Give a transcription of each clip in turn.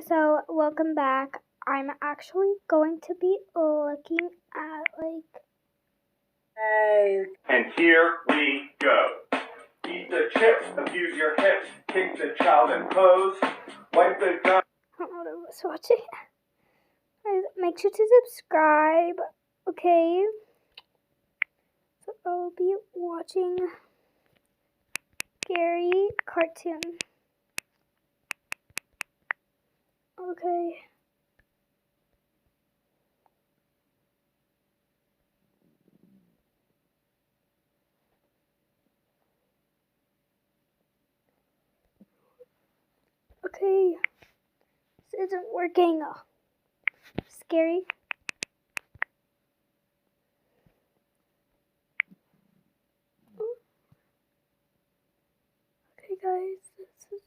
So welcome back. I'm actually going to be looking at And here we go. Eat the chips, abuse your hips, kick the child and pose, wipe the gun. I don't know what I was watching. Guys, make sure to subscribe, okay? So I'll be watching Gary cartoon. Okay. Okay. This isn't working. Scary. Okay, guys. This is...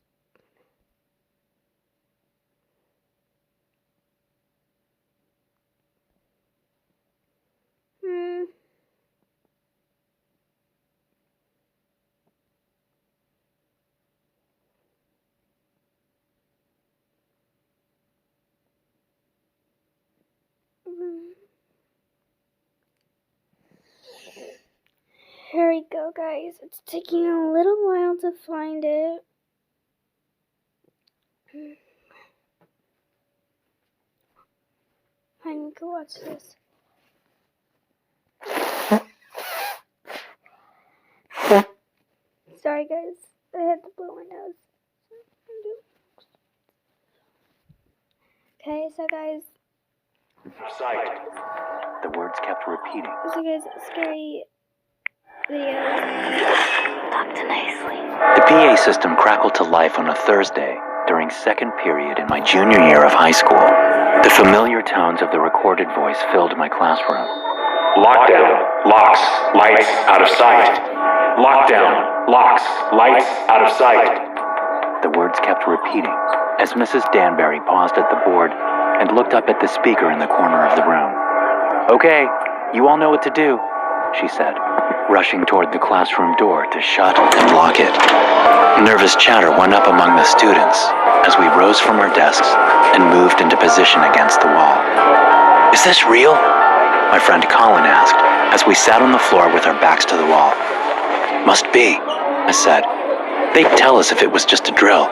Here we go, guys. It's taking a little while to find it. I need to watch this. Sorry, guys. I had to blow my nose. Okay, so guys. Sight. The words kept repeating. So guys, scary videos. Talk to nicely. The PA system crackled to life on a Thursday during second period in my junior year of high school. The familiar tones of the recorded voice filled my classroom. Lockdown, locks, lights, out of sight. Lockdown, locks, lights, out of sight. The words kept repeating as Mrs. Danbury paused at the board and looked up at the speaker in the corner of the room. "Okay, you all know what to do," she said, rushing toward the classroom door to shut and lock it. Nervous chatter went up among the students as we rose from our desks and moved into position against the wall. "Is this real?" my friend Colin asked as we sat on the floor with our backs to the wall. "Must be," I said. "They'd tell us if it was just a drill."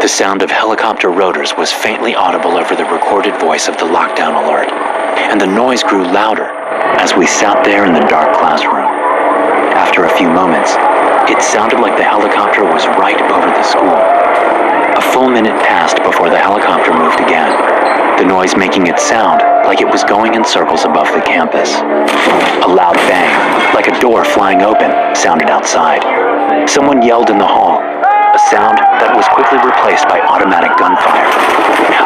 The sound of helicopter rotors was faintly audible over the recorded voice of the lockdown alert, and the noise grew louder as we sat there in the dark classroom. After a few moments, it sounded like the helicopter was right over the school. A full minute passed before the helicopter moved again, the noise making it sound like it was going in circles above the campus. A loud bang, like a door flying open, sounded outside. Someone yelled in the hall, a sound that was quickly replaced by automatic gunfire.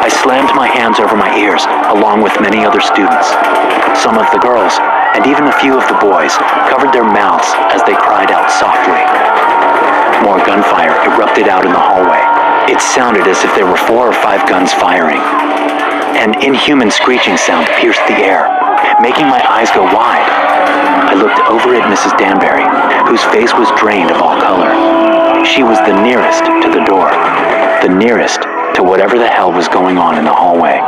I slammed my hands over my ears, along with many other students. Some of the girls, and even a few of the boys, covered their mouths as they cried out softly. More gunfire erupted out in the hallway. It sounded as if there were 4 or 5 guns firing. An inhuman screeching sound pierced the air, making my eyes go wide. I looked over at Mrs. Danbury, whose face was drained of all color. She was the nearest to the door, the nearest to whatever the hell was going on in the hallway.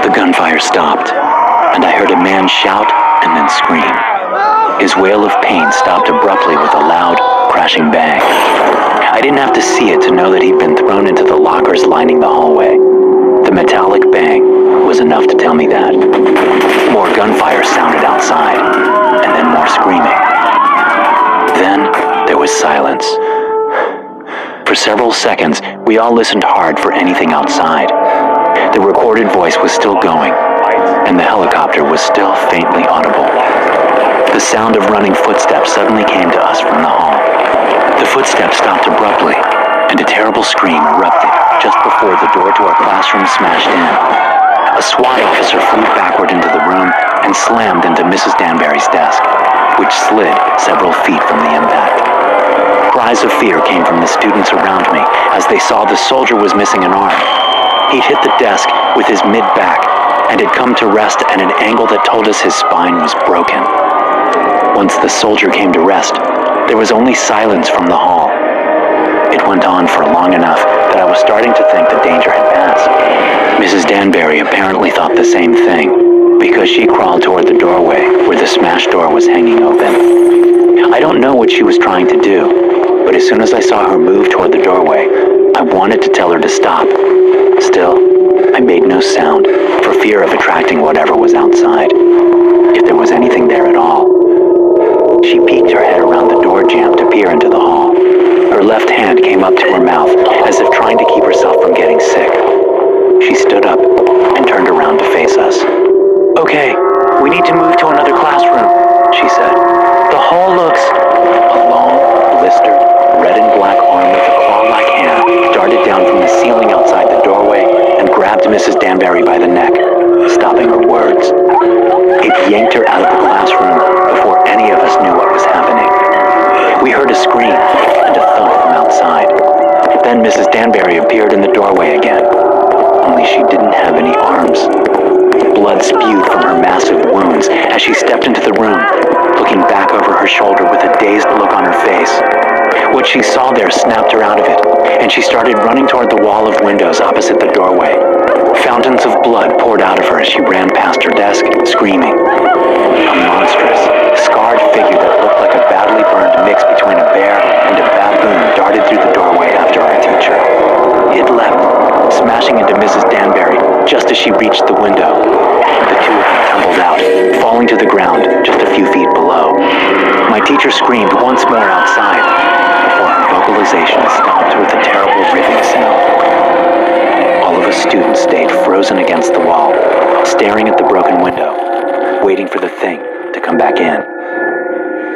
The gunfire stopped, and I heard a man shout and then scream. His wail of pain stopped abruptly with a loud, crashing bang. I didn't have to see it to know that he'd been thrown into the lockers lining the hallway. The metallic bang was enough to tell me that. More gunfire sounded outside, and then more screaming. Then there was silence. For several seconds, we all listened hard for anything outside. The recorded voice was still going, and the helicopter was still faintly audible. The sound of running footsteps suddenly came to us from the hall. The footsteps stopped abruptly, and a terrible scream erupted just before the door to our classroom smashed in. A SWAT officer flew backward into the room and slammed into Mrs. Danbury's desk, which slid several feet from the impact. Cries of fear came from the students around me as they saw the soldier was missing an arm. He'd hit the desk with his mid-back and had come to rest at an angle that told us his spine was broken. Once the soldier came to rest, there was only silence from the hall. It went on for long enough that I was starting to think the danger had passed. Danbury apparently thought the same thing, because she crawled toward the doorway where the smashed door was hanging open. I don't know what she was trying to do, but as soon as I saw her move toward the doorway, I wanted to tell her to stop. Still, I made no sound for fear of attracting whatever was outside, if there was anything there at all. She peeked her head around the door jamb to peer into the hall. Her left hand came up to her mouth, as if trying to keep herself from getting sick. She stood up and turned around to face us. "Okay, we need to move to another classroom," she said. "The hall looks..." A long, blistered, red and black arm with a claw-like hand darted down from the ceiling outside the doorway and grabbed Mrs. Danbury by the neck, stopping her words. It yanked her out of the classroom before any of us knew what was happening. We heard a scream and a thump from outside. Then Mrs. Danbury appeared in the doorway again, only she didn't have any arms. Blood spewed from her massive wounds as she stepped into the room, looking back over her shoulder with a dazed look on her face. What she saw there snapped her out of it, and she started running toward the wall of windows opposite the doorway. Fountains of blood poured out of her as she ran past her desk, screaming. A monstrous, scarred figure that looked like a badly burned mix between a bear and a baboon darted through the doorway after our teacher. It leapt, smashing into Mrs. Danbury just as she reached the window. The two of them tumbled out, falling to the ground just a few feet below. My teacher screamed once more outside before her vocalization stopped with a terrible ripping sound. All of us students stayed frozen against the wall, staring at the broken window, waiting for the thing to come back in.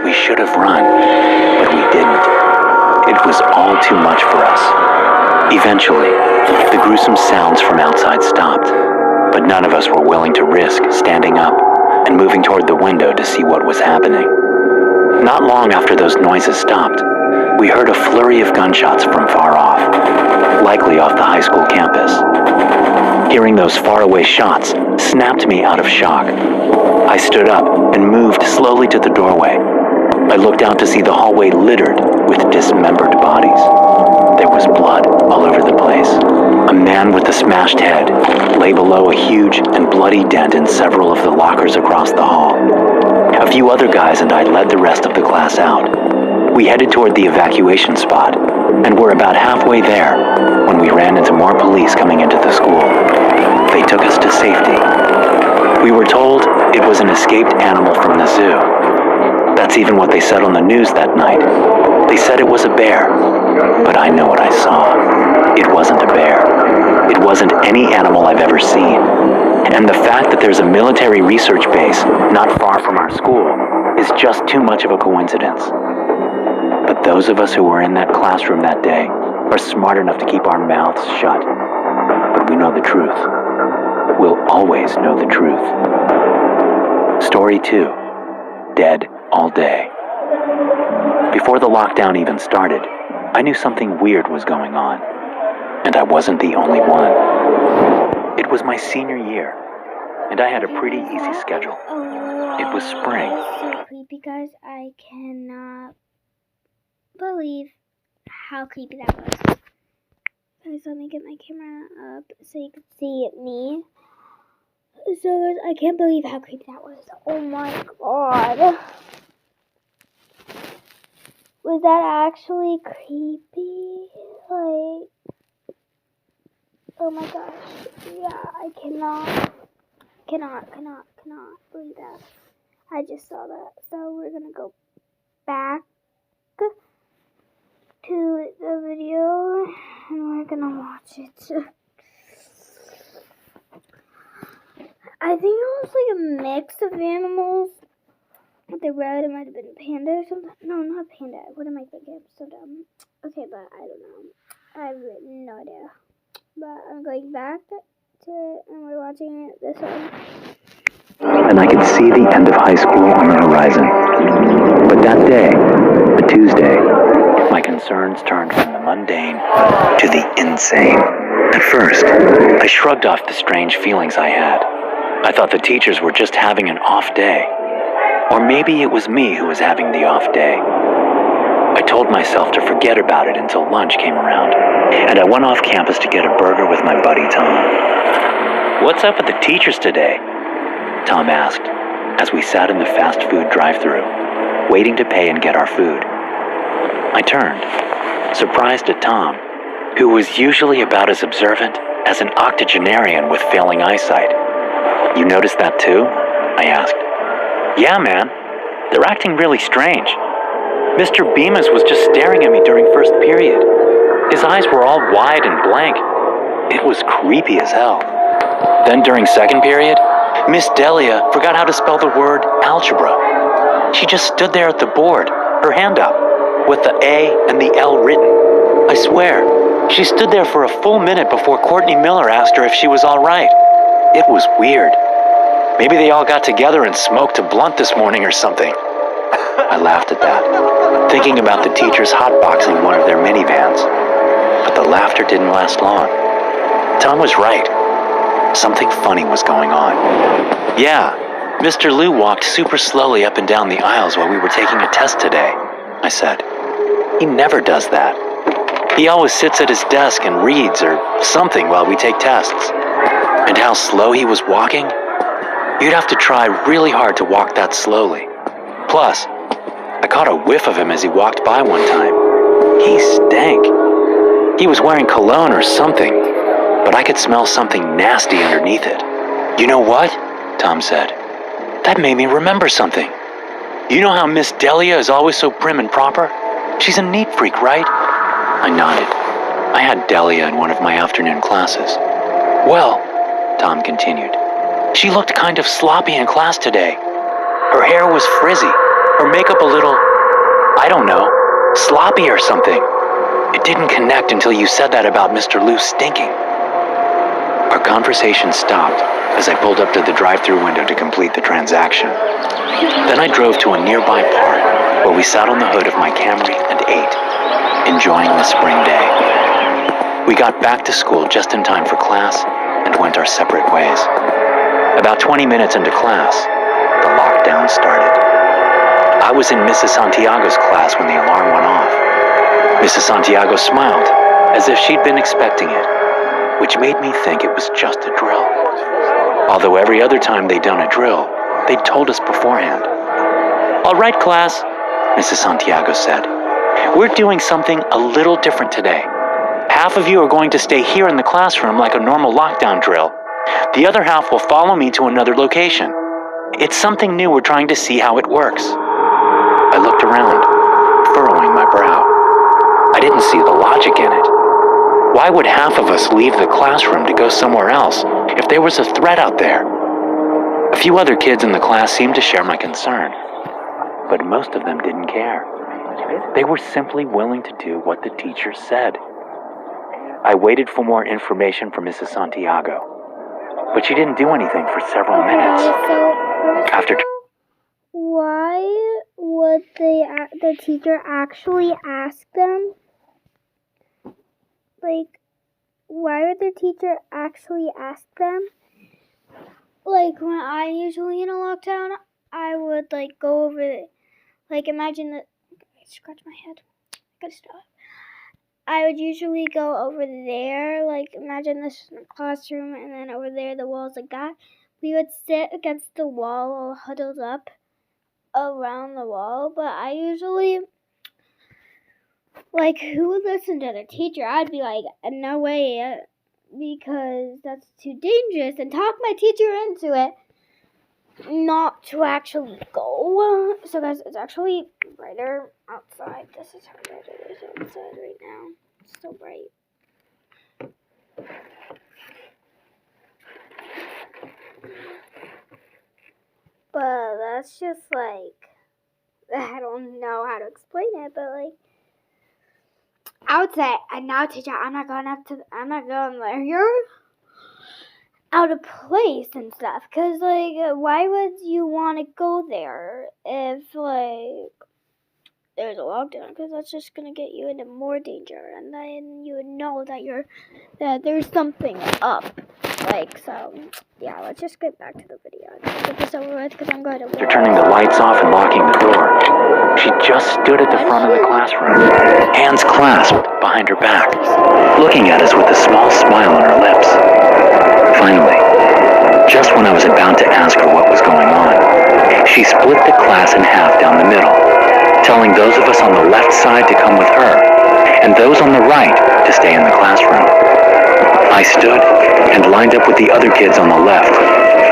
We should have run, but we didn't. It was all too much for us. Eventually, the gruesome sounds from outside stopped, but none of us were willing to risk standing up and moving toward the window to see what was happening. Not long after those noises stopped, we heard a flurry of gunshots from far off, likely off the high school campus. Hearing those faraway shots snapped me out of shock. I stood up and moved slowly to the doorway. I looked out to see the hallway littered with dismembered bodies. There was blood all over the place. A man with a smashed head lay below a huge and bloody dent in several of the lockers across the hall. A few other guys and I led the rest of the class out. We headed toward the evacuation spot and were about halfway there when we ran into more police coming into the school. They took us to safety. We were told it was an escaped animal from the zoo. That's even what they said on the news that night. They said it was a bear, but I know what I saw. It wasn't a bear. It wasn't any animal I've ever seen. And the fact that there's a military research base not far from our school is just too much of a coincidence. But those of us who were in that classroom that day are smart enough to keep our mouths shut. But we know the truth. We'll always know the truth. Story 2. Dead all day. Before the lockdown even started, I knew something weird was going on. And I wasn't the only one. It was my senior year, and I had a pretty easy schedule. It was spring. So creepy, guys. I cannot believe how creepy that was. Guys, let me get my camera up so you can see me. So guys, I can't believe how creepy that was. Oh my god. Was that actually creepy? Like, oh my gosh. Yeah, I cannot believe that. I just saw that. So we're gonna go back to the video and we're gonna watch it. I think it was like a mix of animals. With the red, it might have been panda or something. No, not panda. What am I thinking? I'm so dumb. Okay, but I don't know. I have no idea. But I'm going back to it and we're watching it this one. And I could see the end of high school on the horizon. But that day, a Tuesday, my concerns turned from the mundane to the insane. At first, I shrugged off the strange feelings I had. I thought the teachers were just having an off day. Or maybe it was me who was having the off day. I told myself to forget about it until lunch came around, and I went off campus to get a burger with my buddy Tom. What's up with the teachers today? Tom asked, as we sat in the fast food drive-thru, waiting to pay and get our food. I turned, surprised at Tom, who was usually about as observant as an octogenarian with failing eyesight. You noticed that too? I asked. Yeah, man. They're acting really strange. Mr. Bemis was just staring at me during first period. His eyes were all wide and blank. It was creepy as hell. Then during second period, Miss Delia forgot how to spell the word algebra. She just stood there at the board, her hand up, with the A and the L written. I swear, she stood there for a full minute before Courtney Miller asked her if she was all right. It was weird. Maybe they all got together and smoked a blunt this morning or something. I laughed at that, thinking about the teachers hotboxing one of their minivans. But the laughter didn't last long. Tom was right. Something funny was going on. Yeah, Mr. Liu walked super slowly up and down the aisles while we were taking a test today, I said. He never does that. He always sits at his desk and reads or something while we take tests. And how slow he was walking? You'd have to try really hard to walk that slowly. Plus, I caught a whiff of him as he walked by one time. He stank. He was wearing cologne or something, but I could smell something nasty underneath it. You know what? Tom said. That made me remember something. You know how Miss Delia is always so prim and proper? She's a neat freak, right? I nodded. I had Delia in one of my afternoon classes. Well, Tom continued, she looked kind of sloppy in class today. Her hair was frizzy, her makeup a little, I don't know, sloppy or something. It didn't connect until you said that about Mr. Liu stinking. Our conversation stopped as I pulled up to the drive-thru window to complete the transaction. Then I drove to a nearby park where we sat on the hood of my Camry and ate, enjoying the spring day. We got back to school just in time for class and went our separate ways. About 20 minutes into class, the lockdown started. I was in Mrs. Santiago's class when the alarm went off. Mrs. Santiago smiled, as if she'd been expecting it, which made me think it was just a drill. Although every other time they'd done a drill, they'd told us beforehand. All right, class, Mrs. Santiago said. We're doing something a little different today. Half of you are going to stay here in the classroom like a normal lockdown drill. The other half will follow me to another location. It's something new we're trying to see how it works. I looked around, furrowing my brow. I didn't see the logic in it. Why would half of us leave the classroom to go somewhere else if there was a threat out there? A few other kids in the class seemed to share my concern, but most of them didn't care. They were simply willing to do what the teacher said. I waited for more information from Mrs. Santiago, but she didn't do anything for several minutes. After why would the teacher actually ask them? Like, why would the teacher actually ask them? Like, when I usually in a lockdown, I would, like, go over, like, imagine that, scratch my head, I gotta stop. I would usually go over there, like, imagine this classroom, and then over there, the walls like that. We would sit against the wall, all huddled up around the wall, but I usually, like, who would listen to the teacher? I'd be like, no way, because that's too dangerous, and talk my teacher into it, not to actually go. So guys, it's actually brighter outside. This is how bright it is outside right now. It's so bright. But that's just like, I don't know how to explain it, but like, I would say, and now teacher, I'm not going there. You're out of place and stuff. Because, like, why would you want to go there if, like, there's a lockdown? Because that's just going to get you into more danger. And then you would know that there's something up. Like, so, yeah, let's just get back to the video. Let's get this over with because I'm going to After turning the lights off and locking the door, she just stood at the front of the classroom, hands clasped behind her back, looking at us with a small smile on her lips. Finally, just when I was about to ask her what was going on, she split the class in half down the middle, telling those of us on the left side to come with her, and those on the right to stay in the classroom. I stood and lined up with the other kids on the left,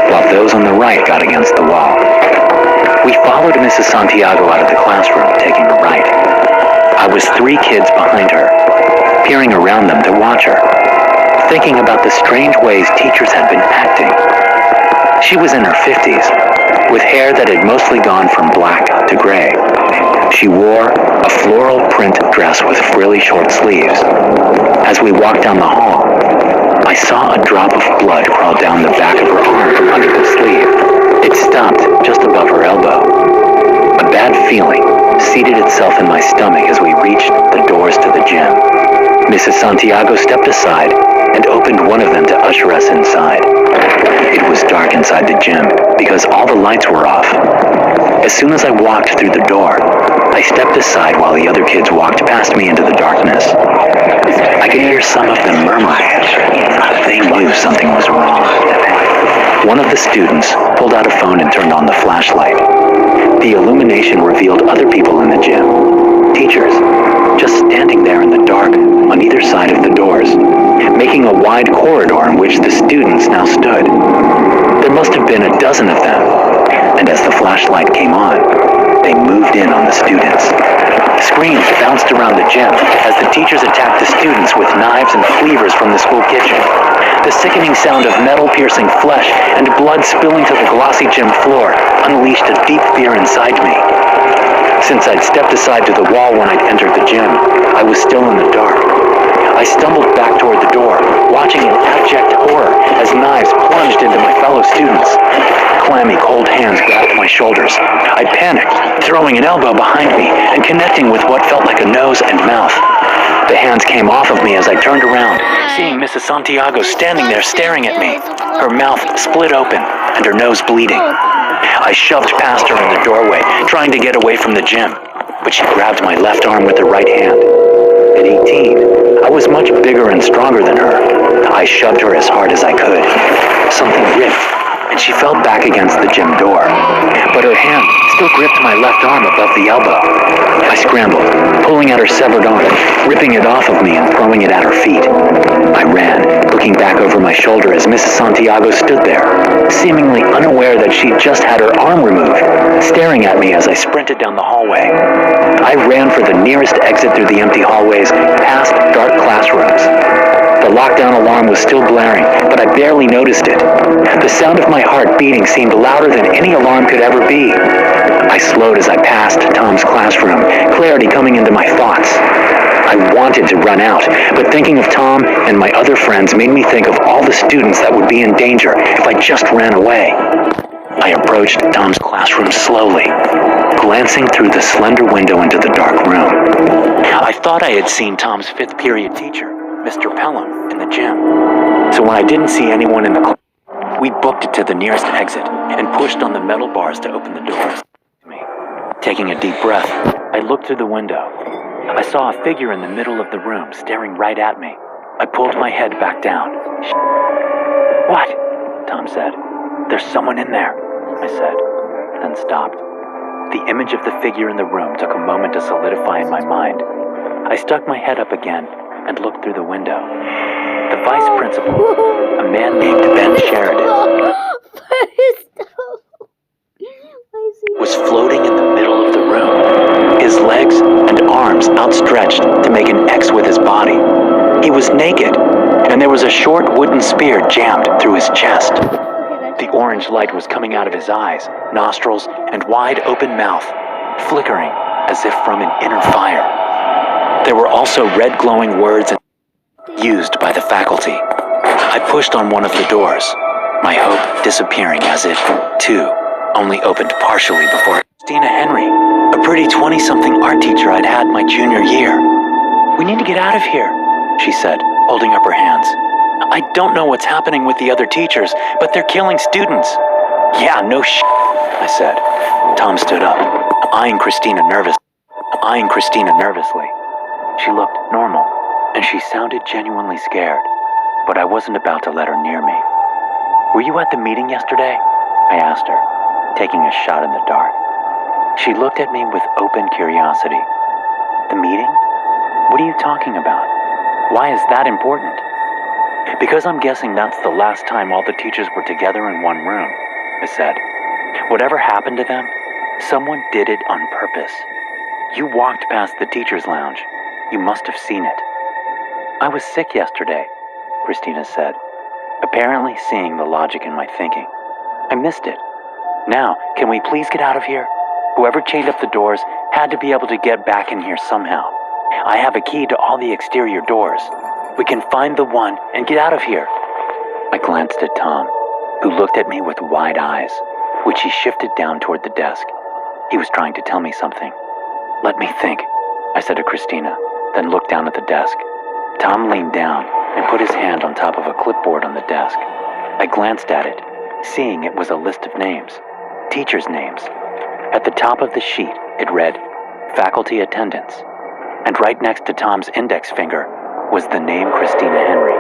while those on the right got against the wall. We followed Mrs. Santiago out of the classroom, taking a right. I was 3 kids behind her, peering around them to watch her, thinking about the strange ways teachers had been acting. She was in her 50s, with hair that had mostly gone from black to gray. She wore a floral print dress with frilly short sleeves. As we walked down the hall, I saw a drop of blood crawl down the back of her arm from under the sleeve. It stopped just above her elbow. A bad feeling seated itself in my stomach as we reached the doors to the gym. Mrs. Santiago stepped aside and opened one of them to usher us inside. It was dark inside the gym because all the lights were off. As soon as I walked through the door, I stepped aside while the other kids walked past me into the darkness. I could hear some of them murmuring. They knew something was wrong. One of the students pulled out a phone and turned on the flashlight. The illumination revealed other people in the gym, teachers, just standing there in the dark on either side of the doors, making a wide corridor in which the students now stood. There must have been a dozen of them, and as the flashlight came on, they moved in on the students. Screams bounced around the gym as the teachers attacked the students with knives and cleavers from the school kitchen. The sickening sound of metal-piercing flesh and blood spilling to the glossy gym floor unleashed a deep fear inside me. Since I'd stepped aside to the wall when I'd entered the gym, I was still in the dark. I stumbled back toward the door, watching in abject horror as knives plunged into my fellow students. Clammy, cold hands grabbed my shoulders. I panicked, throwing an elbow behind me and connecting with what felt like a nose and mouth. The hands came off of me as I turned around, seeing Mrs. Santiago standing there staring at me, her mouth split open and her nose bleeding. I shoved past her in the doorway, trying to get away from the gym, but she grabbed my left arm with her right hand. At 18, I was much bigger and stronger than her. I shoved her as hard as I could. Something ripped, and she fell back against the gym door, but her hand still gripped my left arm above the elbow. I scrambled, pulling at her severed arm, ripping it off of me and throwing it at her feet. I ran, looking back over my shoulder as Mrs. Santiago stood there, seemingly unaware that she'd just had her arm removed, staring at me as I sprinted down the hallway. I ran for the nearest exit through the empty hallways, past dark classrooms. The lockdown alarm was still blaring, but I barely noticed it. The sound of my heart beating seemed louder than any alarm could ever be. I slowed as I passed Tom's classroom, clarity coming into my thoughts. I wanted to run out, but thinking of Tom and my other friends made me think of all the students that would be in danger if I just ran away. I approached Tom's classroom slowly, glancing through the slender window into the dark room. I thought I had seen Tom's 5th period teacher, Mr. Pelham, in the gym. So when I didn't see anyone in the class, we booked it to the nearest exit and pushed on the metal bars to open the doors. Taking a deep breath, I looked through the window. I saw a figure in the middle of the room staring right at me. I pulled my head back down. "What?" Tom said. "There's someone in there," I said, then stopped. The image of the figure in the room took a moment to solidify in my mind. I stuck my head up again and looked through the window. The vice principal, a man named Ben Sheridan, was floating in the middle of the room, his legs and arms outstretched to make an X with his body. He was naked, and there was a short wooden spear jammed through his chest. The orange light was coming out of his eyes, nostrils, and wide open mouth, flickering as if from an inner fire. There were also red glowing words used by the faculty. I pushed on one of the doors, my hope disappearing as it, too, only opened partially before Christina Henry, a pretty 20-something art teacher I'd had my junior year. "We need to get out of here," she said, holding up her hands. "I don't know what's happening with the other teachers, but they're killing students." "Yeah, no shit," I said. Tom stood up, eyeing Christina nervously. She looked normal, and she sounded genuinely scared, but I wasn't about to let her near me. Were you at the meeting yesterday? I asked her, taking a shot in the dark. She looked at me with open curiosity. The meeting? What are you talking about? Why is that important? Because I'm guessing that's the last time all the teachers were together in one room, I said. Whatever happened to them, someone did it on purpose. You walked past the teacher's lounge. You must have seen it. I was sick yesterday, Christina said, apparently seeing the logic in my thinking. I missed it. Now, can we please get out of here? Whoever chained up the doors had to be able to get back in here somehow. I have a key to all the exterior doors. We can find the one and get out of here. I glanced at Tom, who looked at me with wide eyes, which he shifted down toward the desk. He was trying to tell me something. Let me think, I said to Christina, then looked down at the desk. Tom leaned down and put his hand on top of a clipboard on the desk. I glanced at it, seeing it was a list of names, teachers' names. At the top of the sheet, it read, faculty attendance. And right next to Tom's index finger was the name Christina Henry.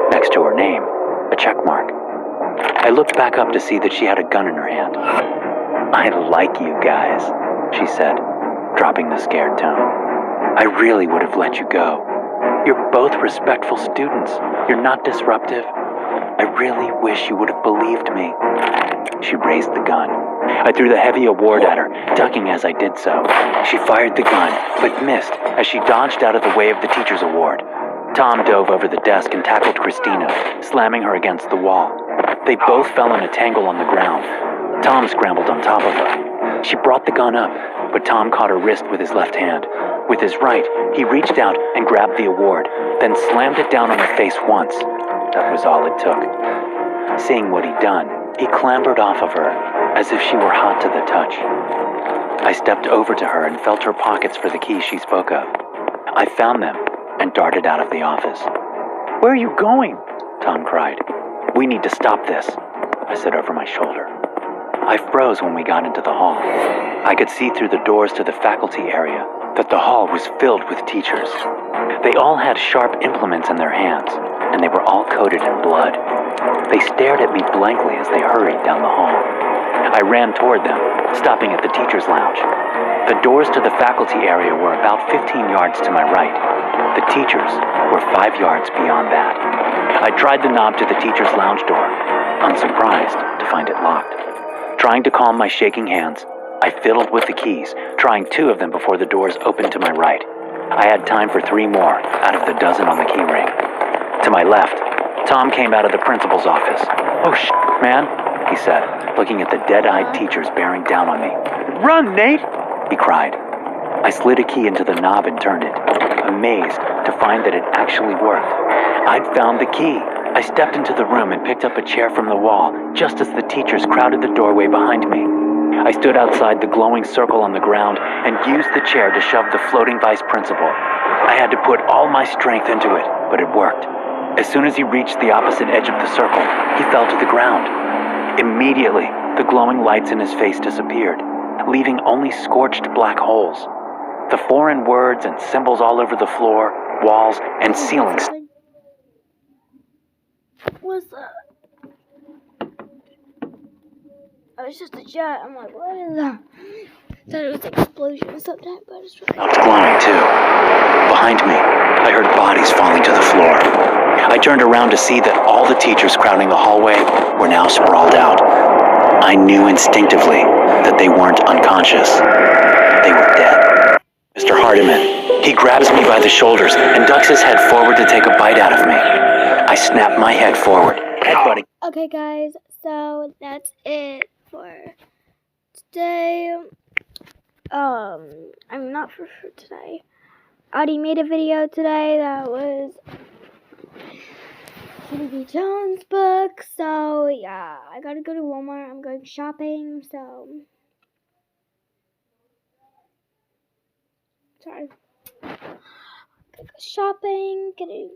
Next to her name, a check mark. I looked back up to see that she had a gun in her hand. I like you guys, she said, dropping the scared tone. I really would have let you go. You're both respectful students. You're not disruptive. I really wish you would have believed me. She raised the gun. I threw the heavy award at her, ducking as I did so. She fired the gun, but missed as she dodged out of the way of the teacher's award. Tom dove over the desk and tackled Christina, slamming her against the wall. They both fell in a tangle on the ground. Tom scrambled on top of her. She brought the gun up, but Tom caught her wrist with his left hand. With his right, he reached out and grabbed the award, then slammed it down on her face once. That was all it took. Seeing what he'd done, he clambered off of her, as if she were hot to the touch. I stepped over to her and felt her pockets for the keys she spoke of. I found them and darted out of the office. Where are you going? Tom cried. We need to stop this, I said over my shoulder. I froze when we got into the hall. I could see through the doors to the faculty area that the hall was filled with teachers. They all had sharp implements in their hands, and they were all coated in blood. They stared at me blankly as they hurried down the hall. I ran toward them, stopping at the teacher's lounge. The doors to the faculty area were about 15 yards to my right. The teachers were 5 yards beyond that. I tried the knob to the teacher's lounge door, unsurprised to find it locked. Trying to calm my shaking hands, I fiddled with the keys, trying 2 of them before the doors opened to my right. I had time for 3 more out of the dozen on the key ring. To my left, Tom came out of the principal's office. Oh, man, he said, looking at the dead-eyed teachers bearing down on me. Run, Nate, he cried. I slid a key into the knob and turned it, amazed to find that it actually worked. I'd found the key. I stepped into the room and picked up a chair from the wall, just as the teachers crowded the doorway behind me. I stood outside the glowing circle on the ground and used the chair to shove the floating vice principal. I had to put all my strength into it, but it worked. As soon as he reached the opposite edge of the circle, he fell to the ground. Immediately, the glowing lights in his face disappeared, leaving only scorched black holes. The foreign words and symbols all over the floor, walls, and ceilings. What's that? Oh, it's just a jet. I'm like, what is that? I thought it was an explosion or something, but it's really... It's glowing too. Behind me, I heard bodies falling to the floor. I turned around to see that all the teachers crowding the hallway were now sprawled out. I knew instinctively that they weren't unconscious. They were dead. Mr. Hardiman, he grabs me by the shoulders and ducks his head forward to take a bite out of me. I snap my head forward, headbutting. Okay, guys, so that's it for today. I'm not for sure today. I already made a video today that was Kennedy Jones book, so yeah, I gotta go to Walmart. I'm going shopping, so sorry. Go shopping, get a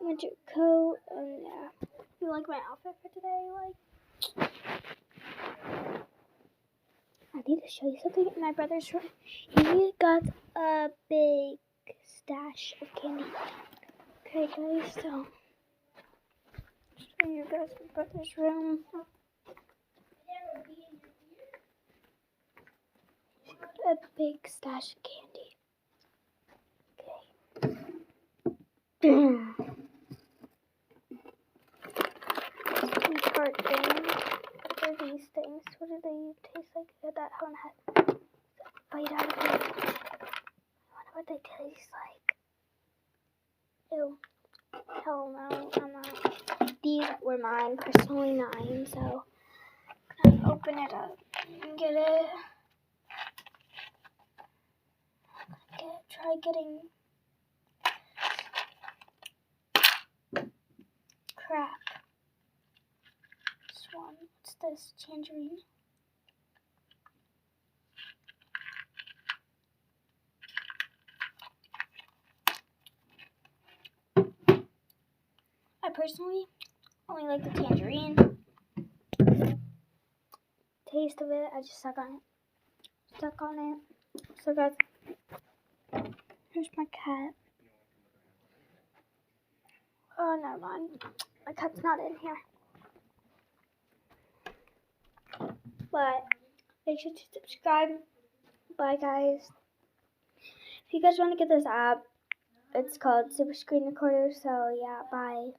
winter coat, and yeah. You like my outfit for today? I need to show you something in my brother's room. He got a big stash of candy. Okay, guys, so show you guys my brother's room. A big stash of candy. Okay. Some tart things. What are these things? What do they taste like? That one had bite out of it. I wonder what they taste like. Ew. Hell no, I'm not. These were mine, personally 9, so I'm gonna open it up and get it. Try getting crap. This one. What's this? Tangerine. I personally only like the tangerine. Taste of it, I just stuck on it. So guys, here's my cat. Oh, never mind. My cat's not in here. But make sure to subscribe. Bye, guys. If you guys want to get this app, it's called Super Screen Recorder. So yeah, bye.